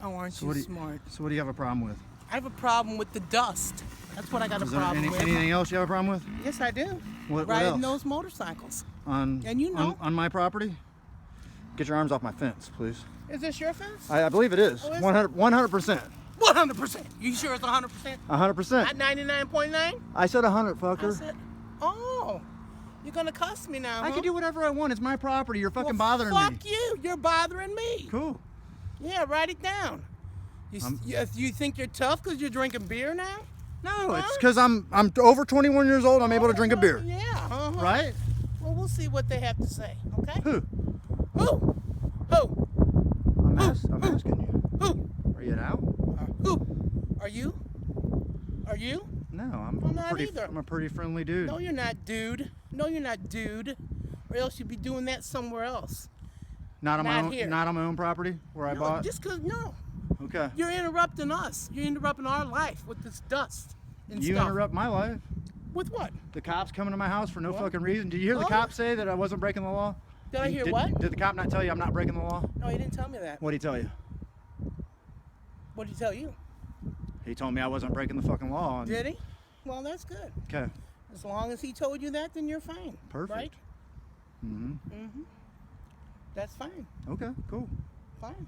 Oh, aren't you smart? So what do you have a problem with? I have a problem with the dust. That's what I got a problem with. Anything else you have a problem with? Yes, I do. What Riding else? those motorcycles. And you know. On my property? Get your arms off my fence, please. Is this your fence? I believe it is. Oh, is 100%. 100%. You sure it's 100%? 100%. Not 99.9? I said 100, fucker. I said, oh, you're gonna cuss me now, I can do whatever I want. It's my property. You're fucking bothering me. Fuck you. You're bothering me. Cool. Yeah, write it down. You think you're tough because you're drinking beer now? No, it's because I'm over 21 years old. I'm able to drink a beer. Yeah. Right? Well, we'll see what they have to say. Okay. Who? Who? Who? I'm asking you. Who? Are you out? Who? Are you? Are you? No, I'm not either. I'm a pretty friendly dude. No, you're not, dude. No, you're not, dude. Or else you'd be doing that somewhere else. Not on my own. Here. Not on my own property where I bought. Just cause Okay. You're interrupting us. You're interrupting our life with this dust and You stuff. interrupt my life. With what? The cops coming to my house for no What? fucking reason. Did you hear the cops say that I wasn't breaking the law? Did I hear what? Did the cop not tell you I'm not breaking the law? No, he didn't tell me that. What did he tell you? What did he tell you? He told me I wasn't breaking the fucking law. Did he? Well, that's good. Okay. As long as he told you that, then you're fine. Perfect. Right? Mm-hmm. That's fine. Okay, cool. Fine.